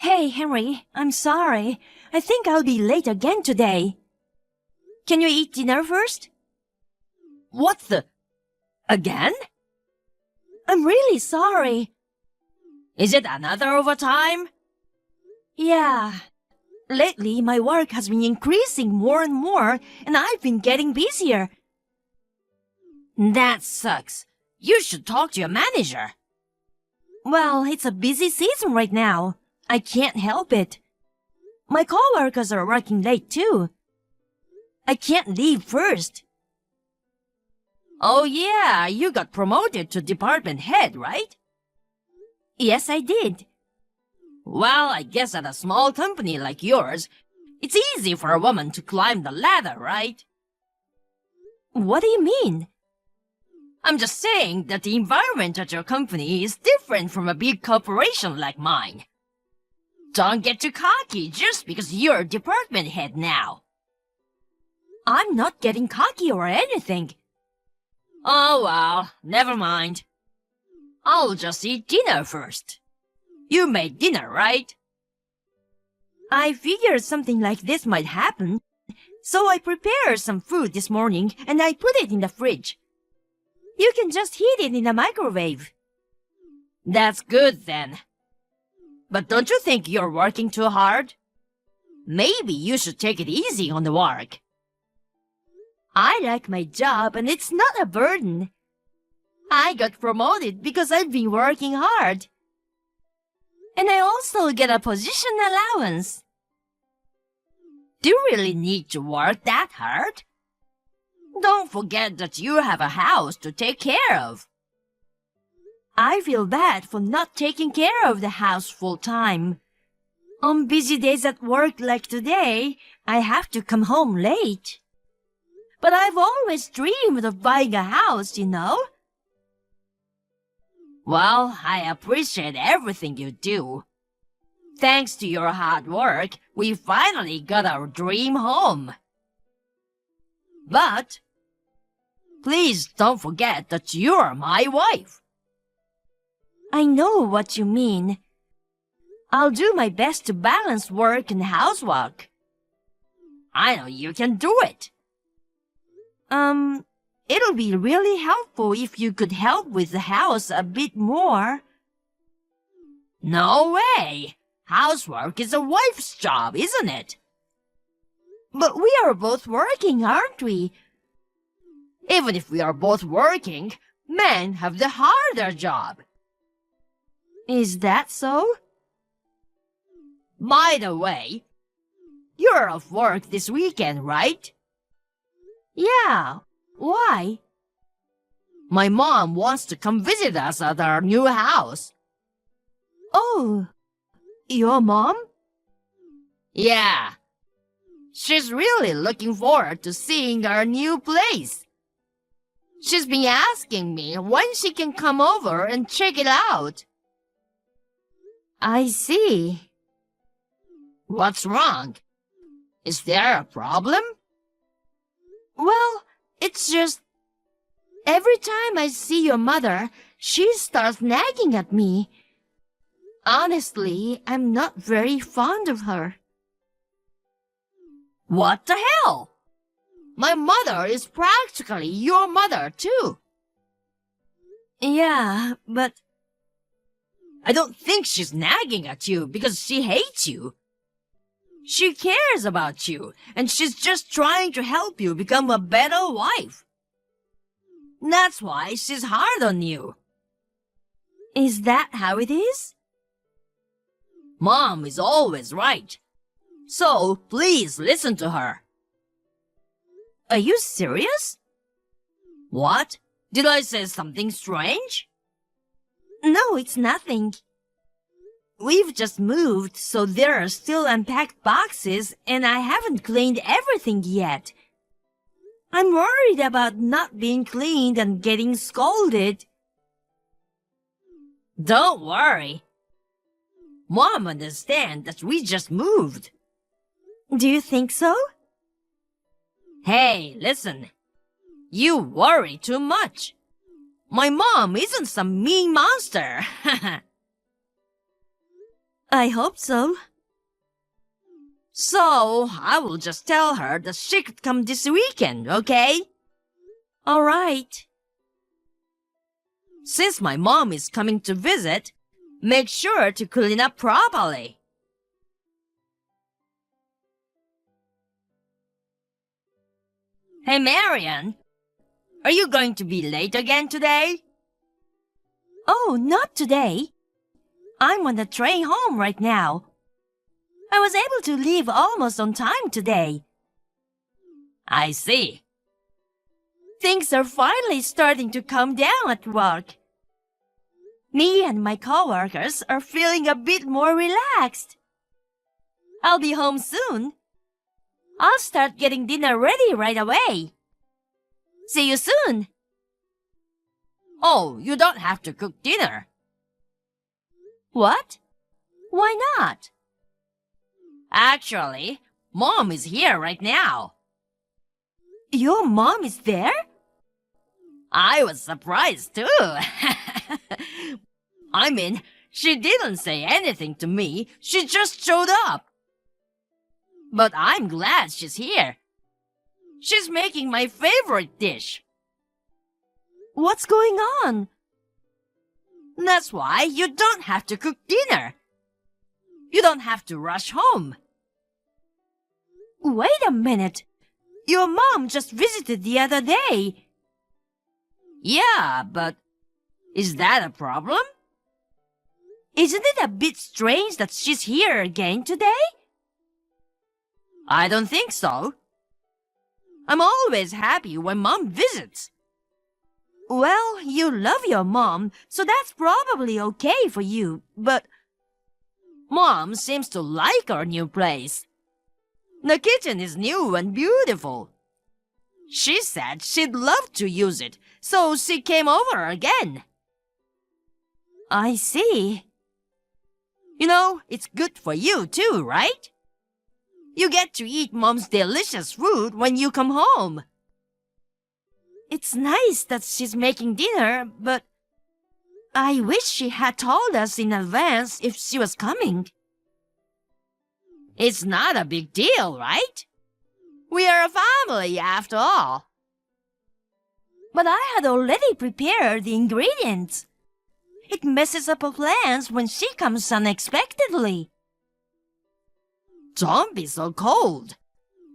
Hey, Henry, I'm sorry. I think I'll be late again today. Can you eat dinner first? What the? Again? I'm really sorry. Is it another overtime? Yeah. Lately, my work has been increasing more and more, and I've been getting busier. That sucks. You should talk to your manager. Well, it's a busy season right now. I can't help it. My coworkers are working late too. I can't leave first. Oh yeah, you got promoted to department head, right? Yes, I did. Well, I guess at a small company like yours, it's easy for a woman to climb the ladder, right? What do you mean? I'm just saying that the environment at your company is different from a big corporation like mine. Don't get too cocky just because you're department head now. I'm not getting cocky or anything. Oh well, never mind. I'll just eat dinner first. You made dinner, right? I figured something like this might happen, so I prepared some food this morning and I put it in the fridge. You can just heat it in the microwave. That's good then. But don't you think you're working too hard? Maybe you should take it easy on the work. I like my job and it's not a burden. I got promoted because I've been working hard. And I also get a position allowance. Do you really need to work that hard? Don't forget that you have a house to take care of. I feel bad for not taking care of the house full time. On busy days at work like today, I have to come home late. But I've always dreamed of buying a house, you know? Well, I appreciate everything you do. Thanks to your hard work, we finally got our dream home. But please don't forget that you're my wife. I know what you mean. I'll do my best to balance work and housework. I know you can do it. It'll be really helpful if you could help with the house a bit more. No way! Housework is a wife's job, isn't it? But we are both working, aren't we? Even if we are both working, men have the harder job. Is that so? By the way, you're off work this weekend, right? Yeah. Why? My mom wants to come visit us at our new house. Oh, your mom? Yeah. She's really looking forward to seeing our new place. She's been asking me when she can come over and check it out. I see. What's wrong? Is there a problem? Well, it's just every time I see your mother, she starts nagging at me. Honestly, I'm not very fond of her. What the hell? My mother is practically your mother, too. Yeah, but I don't think she's nagging at you because she hates you. She cares about you, and she's just trying to help you become a better wife. That's why she's hard on you. is that how it is? Mom is always right. So please listen to her. Are you serious? What? Did I say something strange? No, it's nothing. We've just moved, so there are still unpacked boxes, and I haven't cleaned everything yet. I'm worried about not being cleaned and getting scolded. Don't worry. Mom understands that we just moved. Do you think so? Hey, listen. You worry too much. My mom isn't some mean monster. I hope so. So, I will just tell her that she could come this weekend, okay? All right. Since my mom is coming to visit, make sure to clean up properly. Hey, Marian, are you going to be late again today? Oh, not today. I'm on the train home right now. I was able to leave almost on time today. I see. Things are finally starting to calm down at work. Me and my coworkers are feeling a bit more relaxed. I'll be home soon. I'll start getting dinner ready right away. See you soon. Oh, you don't have to cook dinner. What? Why not? Actually, Mom is here right now. Your mom is there? I was surprised too. I mean, she didn't say anything to me. She just showed up. But I'm glad she's here. She's making my favorite dish. What's going on? That's why you don't have to cook dinner. You don't have to rush home. Wait a minute. Your mom just visited the other day. Yeah, but is that a problem? Isn't it a bit strange that she's here again today? I don't think so. I'm always happy when Mom visits. Well, you love your mom, so that's probably okay for you, but Mom seems to like our new place. The kitchen is new and beautiful. She said she'd love to use it, so she came over again. I see. You know, it's good for you too, right? You get to eat Mom's delicious food when you come home. It's nice that she's making dinner, but I wish she had told us in advance if she was coming. It's not a big deal, right? We are a family after all. But I had already prepared the ingredients. It messes up our plans when she comes unexpectedly. Don't be so cold.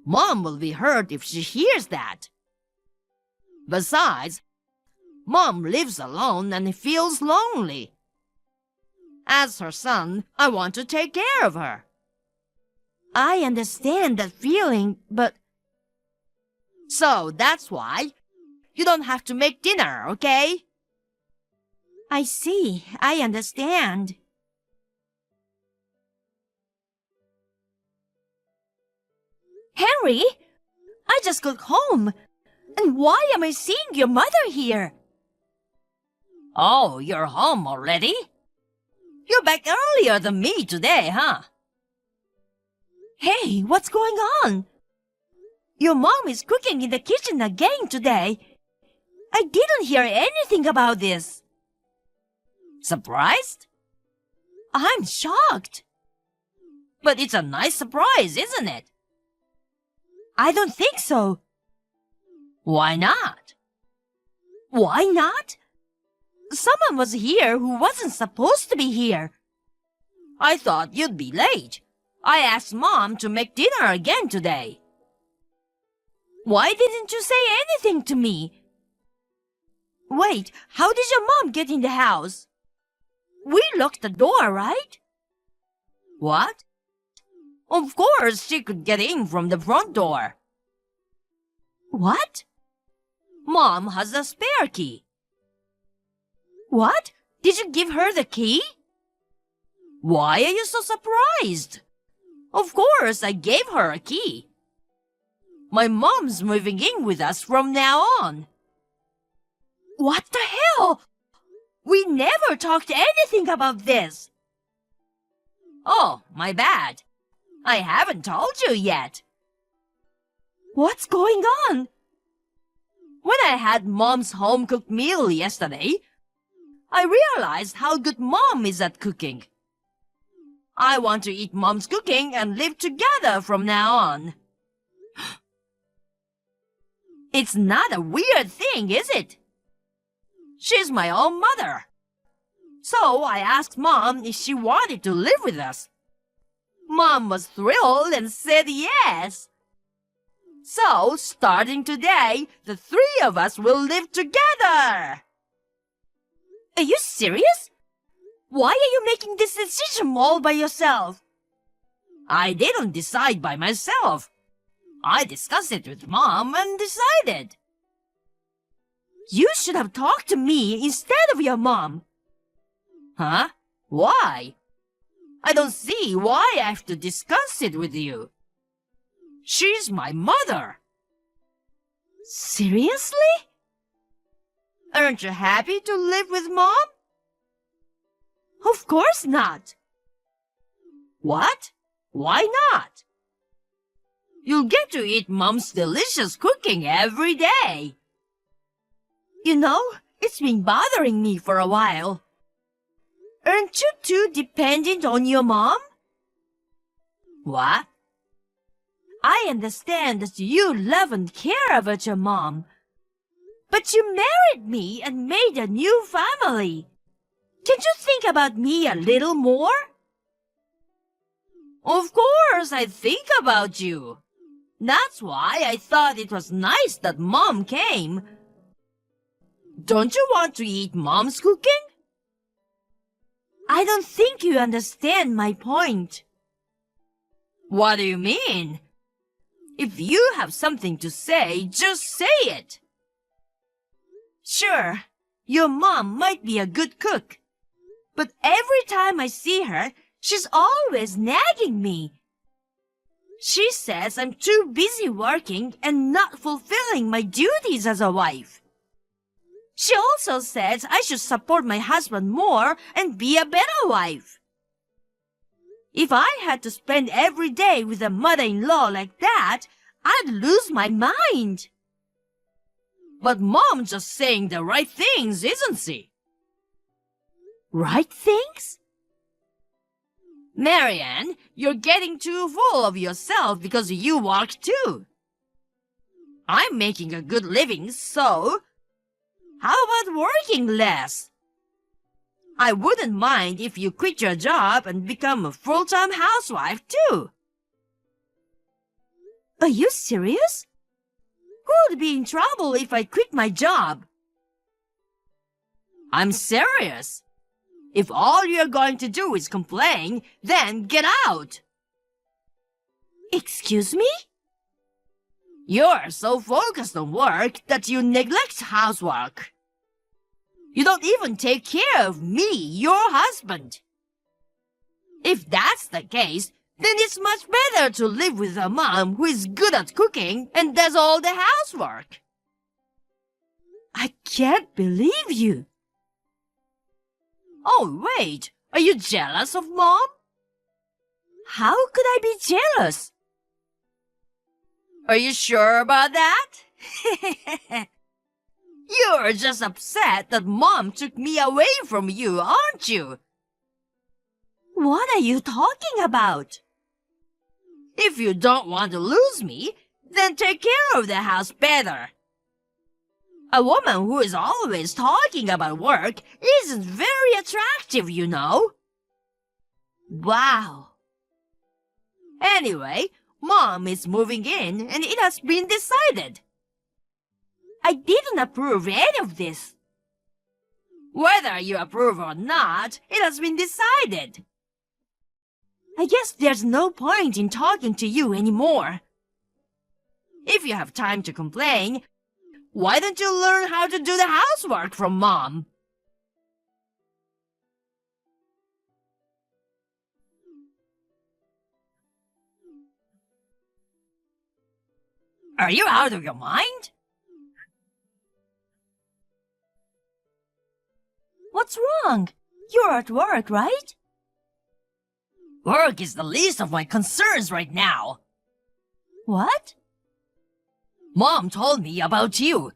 Mom will be hurt if she hears that. Besides, Mom lives alone and feels lonely. As her son, I want to take care of her. I understand that feeling, but So that's why you don't have to make dinner, okay? I see. I understand. Henry, I just got home. And why am I seeing your mother here? Oh, you're home already? You're back earlier than me today, huh? Hey, what's going on? Your mom is cooking in the kitchen again today. I didn't hear anything about this. Surprised? I'm shocked. But it's a nice surprise, isn't it? I don't think so. Why not? Why not? Someone was here who wasn't supposed to be here. I thought you'd be late. I asked Mom to make dinner again today. Why didn't you say anything to me? Wait, how did your mom get in the house? We locked the door, right? What? Of course she could get in from the front door. What? Mom has a spare key. What? Did you give her the key? Why are you so surprised? Of course I gave her a key. My mom's moving in with us from now on. What the hell? We never talked anything about this. Oh, my bad. I haven't told you yet. What's going on? When I had Mom's home-cooked meal yesterday, I realized how good Mom is at cooking. I want to eat Mom's cooking and live together from now on. It's not a weird thing, is it? She's my own mother. So I asked Mom if she wanted to live with us. Mom was thrilled and said yes. So, starting today, the three of us will live together. Are you serious? Why are you making this decision all by yourself? I didn't decide by myself. I discussed it with Mom and decided. You should have talked to me instead of your mom. Huh? Why? I don't see why I have to discuss it with you. She's my mother. Seriously? Aren't you happy to live with Mom? Of course not. What? Why not? You'll get to eat Mom's delicious cooking every day. You know, it's been bothering me for a while. Aren't you too dependent on your mom? What? I understand that you love and care about your mom. But you married me and made a new family. Can't you think about me a little more? Of course I think about you. That's why I thought it was nice that Mom came. Don't you want to eat Mom's cooking? I don't think you understand my point. What do you mean? If you have something to say, just say it. Sure, your mom might be a good cook. But every time I see her, she's always nagging me. She says I'm too busy working and not fulfilling my duties as a wife. She also says I should support my husband more and be a better wife. If I had to spend every day with a mother-in-law like that, I'd lose my mind. But Mom's just saying the right things, isn't she? Right things? Marianne, you're getting too full of yourself because you work too. I'm making a good living, so how about working less? I wouldn't mind if you quit your job and become a full-time housewife too. Are you serious? Who would be in trouble if I quit my job? I'm serious. If all you're going to do is complain, then get out. Excuse me? You're so focused on work that you neglect housework. You don't even take care of me, your husband. If that's the case, then it's much better to live with a mom who is good at cooking and does all the housework. I can't believe you. Oh, wait. Are you jealous of Mom? How could I be jealous? Are you sure about that? You're just upset that Mom took me away from you, aren't you? What are you talking about? If you don't want to lose me, then take care of the house better. A woman who is always talking about work isn't very attractive, you know. Wow. Anyway, Mom is moving in and it has been decided. I didn't approve any of this. Whether you approve or not, it has been decided. I guess there's no point in talking to you anymore. If you have time to complain, why don't you learn how to do the housework from Mom? Are you out of your mind? What's wrong? You're at work, right? Work is the least of my concerns right now. What? Mom told me about you.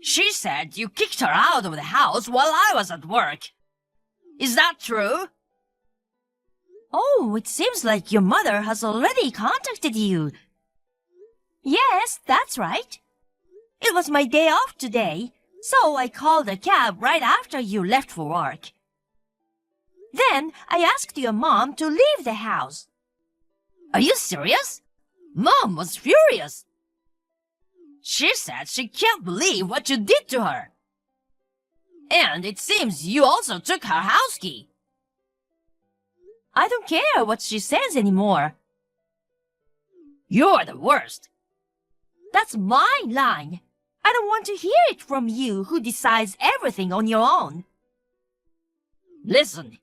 She said you kicked her out of the house while I was at work. Is that true? Oh, it seems like your mother has already contacted you. Yes, that's right. It was my day off today, so I called a cab right after you left for work. Then I asked your mom to leave the house. Are you serious? Mom was furious. She said she can't believe what you did to her. And it seems you also took her house key. I don't care what she says anymore. You're the worst. That's my line. I don't want to hear it from you who decides everything on your own. Listen,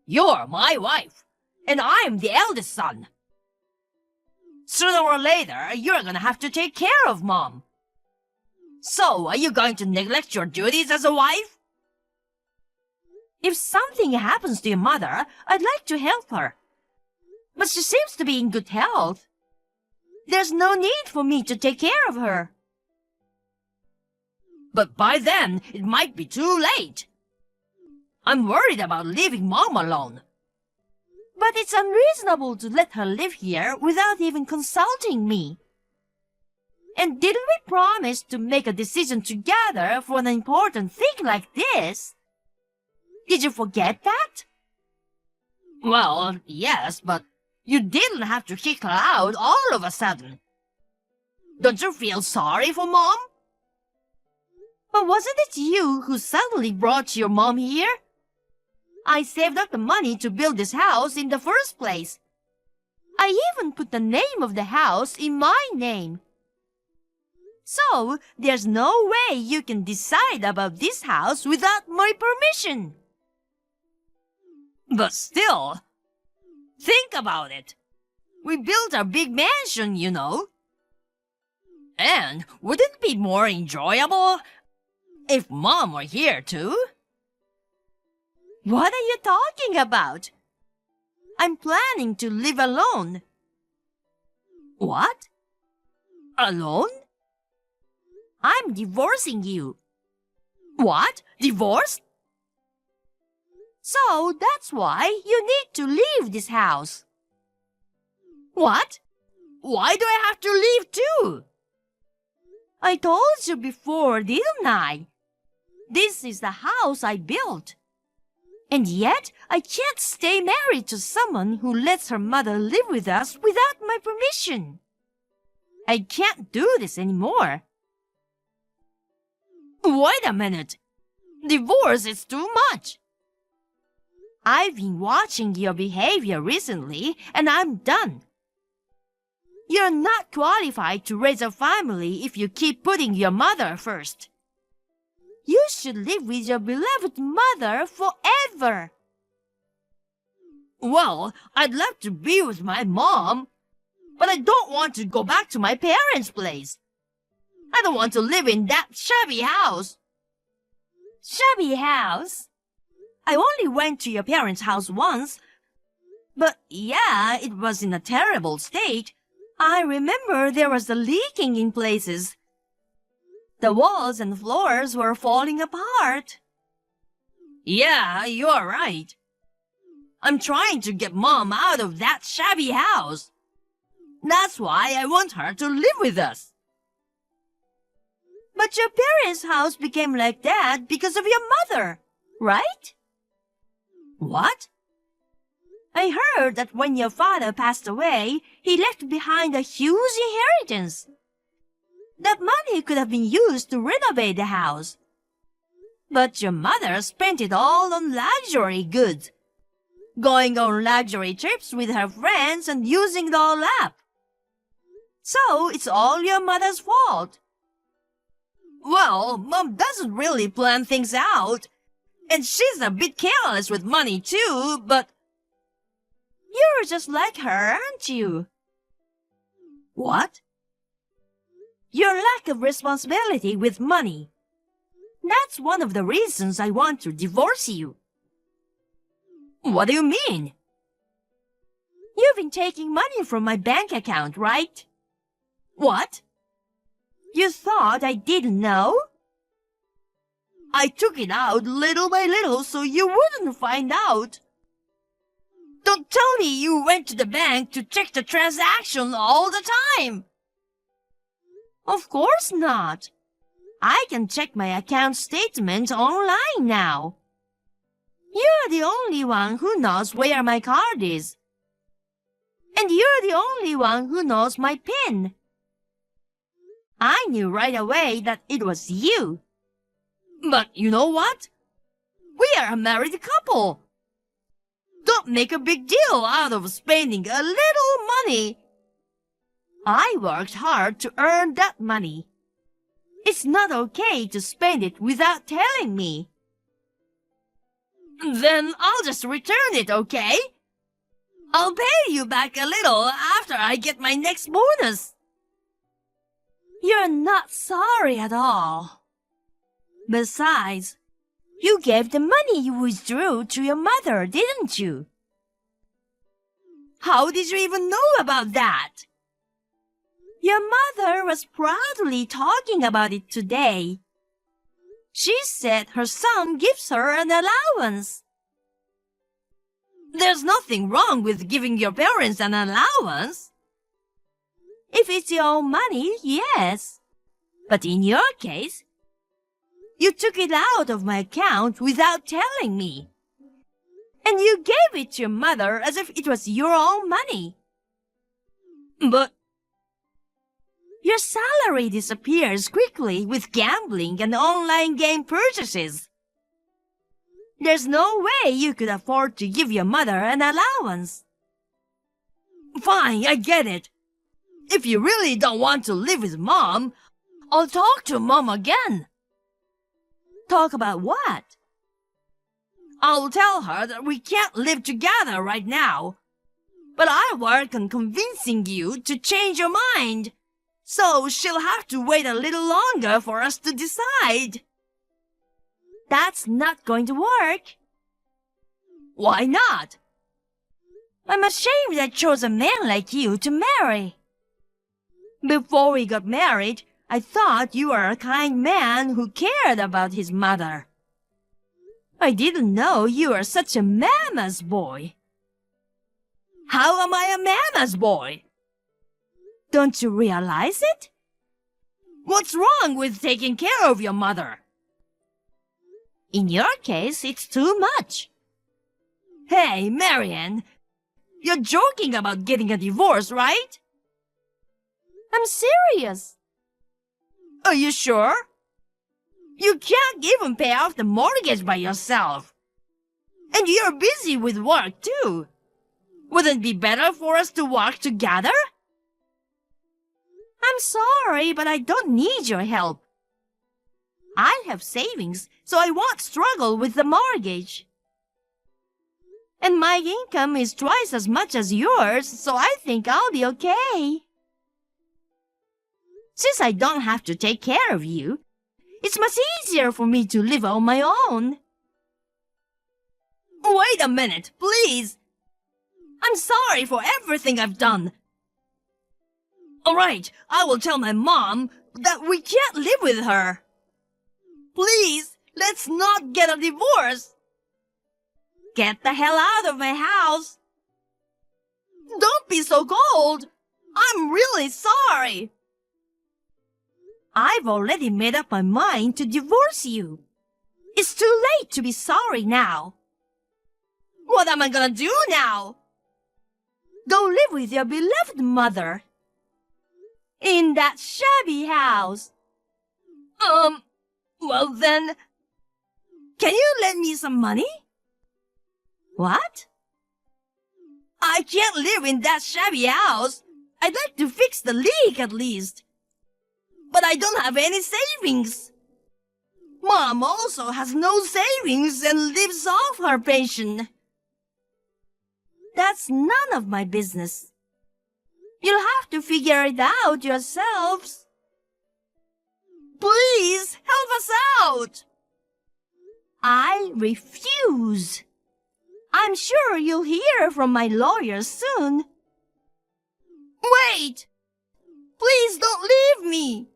you're my wife, and I'm the eldest son. Sooner or later, you're gonna have to take care of Mom. So, are you going to neglect your duties as a wife? If something happens to your mother, I'd like to help her. But she seems to be in good health. There's no need for me to take care of her. But by then, it might be too late. I'm worried about leaving Mom alone. But it's unreasonable to let her live here without even consulting me. And didn't we promise to make a decision together for an important thing like this? Did you forget that? Well, yes, but you didn't have to kick her out all of a sudden. Don't you feel sorry for Mom? But wasn't it you who suddenly brought your mom here? I saved up the money to build this house in the first place. I even put the name of the house in my name. So, there's no way you can decide about this house without my permission. But still, think about it. We built our big mansion, you know. And wouldn't it be more enjoyable if Mom were here too? What are you talking about? I'm planning to live alone. What? Alone? I'm divorcing you. What? Divorced? So that's why you need to leave this house. What? Why do I have to leave too? I told you before, didn't I? This is the house I built. And yet, I can't stay married to someone who lets her mother live with us without my permission. I can't do this anymore. Wait a minute. Divorce is too much. I've been watching your behavior recently, and I'm done. You're not qualified to raise a family if you keep putting your mother first. You should live with your beloved mother forever. Well, I'd love to be with my mom, but I don't want to go back to my parents' place. I don't want to live in that shabby house. Shabby house? I only went to your parents' house once. But yeah, it was in a terrible state. I remember there was a leaking in places. The walls and floors were falling apart. Yeah, you're right. I'm trying to get Mom out of that shabby house. That's why I want her to live with us. But your parents' house became like that because of your mother, right? What? I heard that when your father passed away, he left behind a huge inheritance. That money could have been used to renovate the house. But your mother spent it all on luxury goods, going on luxury trips with her friends and using it all up. So it's all your mother's fault. Well, Mom doesn't really plan things out. And she's a bit careless with money too, but... You're just like her, aren't you? What? Your lack of responsibility with money. That's one of the reasons I want to divorce you. What do you mean? You've been taking money from my bank account, right? What? You thought I didn't know? I took it out little by little so you wouldn't find out. Don't tell me you went to the bank to check the transaction all the time. Of course not. I can check my account statement online now. You're the only one who knows where my card is. And you're the only one who knows my PIN. I knew right away that it was you. But you know what? We are a married couple. Don't make a big deal out of spending a little money. I worked hard to earn that money. It's not okay to spend it without telling me. Then I'll just return it, okay? I'll pay you back a little after I get my next bonus. You're not sorry at all. Besides, you gave the money you withdrew to your mother, didn't you? How did you even know about that? Your mother was proudly talking about it today. She said her son gives her an allowance. There's nothing wrong with giving your parents an allowance. If it's your own money, yes. But in your case, you took it out of my account without telling me. And you gave it to your mother as if it was your own money. But your salary disappears quickly with gambling and online game purchases. There's no way you could afford to give your mother an allowance. Fine, I get it. If you really don't want to live with Mom, I'll talk to Mom again. Talk about what? I'll tell her that we can't live together right now. But I'll work on convincing you to change your mind. So she'll have to wait a little longer for us to decide. That's not going to work. Why not? I'm ashamed I chose a man like you to marry. Before we got married, I thought you were a kind man who cared about his mother. I didn't know you were such a mama's boy. How am I a mama's boy? Don't you realize it? What's wrong with taking care of your mother? In your case, it's too much. Hey, Marianne, you're joking about getting a divorce, right? I'm serious. Are you sure? You can't even pay off the mortgage by yourself. And you're busy with work, too. Wouldn't it be better for us to work together? I'm sorry, but I don't need your help. I have savings, so I won't struggle with the mortgage. And my income is twice as much as yours, so I think I'll be okay. Since I don't have to take care of you, it's much easier for me to live on my own. Wait a minute, please. I'm sorry for everything I've done. All right, I will tell my mom that we can't live with her. Please, let's not get a divorce. Get the hell out of my house. Don't be so cold. I'm really sorry. I've already made up my mind to divorce you. It's too late to be sorry now. What am I gonna do now? Go live with your beloved mother. In that shabby house. Well then, can you lend me some money? What? I can't live in that shabby house. I'd like to fix the leak at least. But I don't have any savings. Mom also has no savings and lives off her pension. That's none of my business. You'll have to figure it out yourselves. Please, help us out. I refuse. I'm sure you'll hear from my lawyer soon. Wait! Please don't leave me.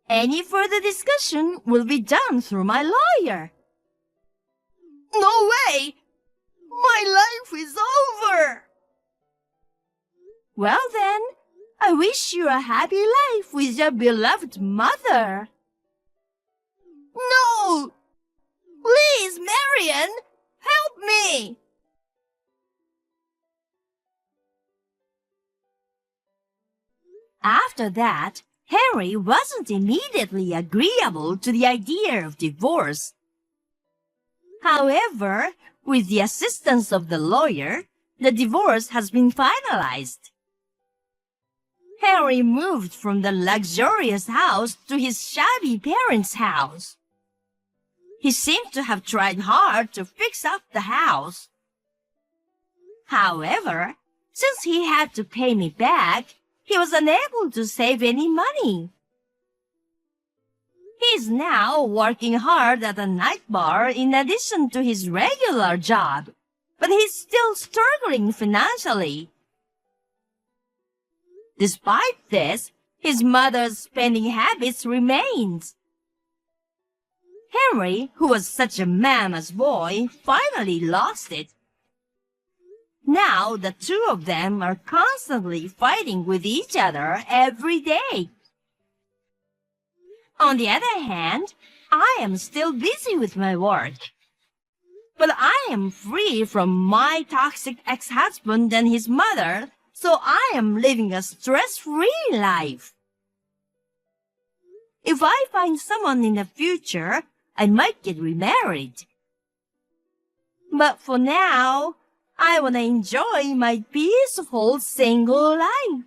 Any further discussion will be done through my lawyer. No way! My life is over. Well then, I wish you a happy life with your beloved mother. No! Please, Marian, help me! After that, Henry wasn't immediately agreeable to the idea of divorce. However, with the assistance of the lawyer, the divorce has been finalized. Henry moved from the luxurious house to his shabby parents' house. He seemed to have tried hard to fix up the house. However, since he had to pay me back, he was unable to save any money. He is now working hard at a night bar in addition to his regular job, but he's still struggling financially. Despite this, his mother's spending habits remained. Henry, who was such a mama's boy, finally lost it. Now the two of them are constantly fighting with each other every day. On the other hand, I am still busy with my work. But I am free from my toxic ex-husband and his mother, so I am living a stress-free life. If I find someone in the future, I might get remarried. But for now, I want to enjoy my peaceful single life.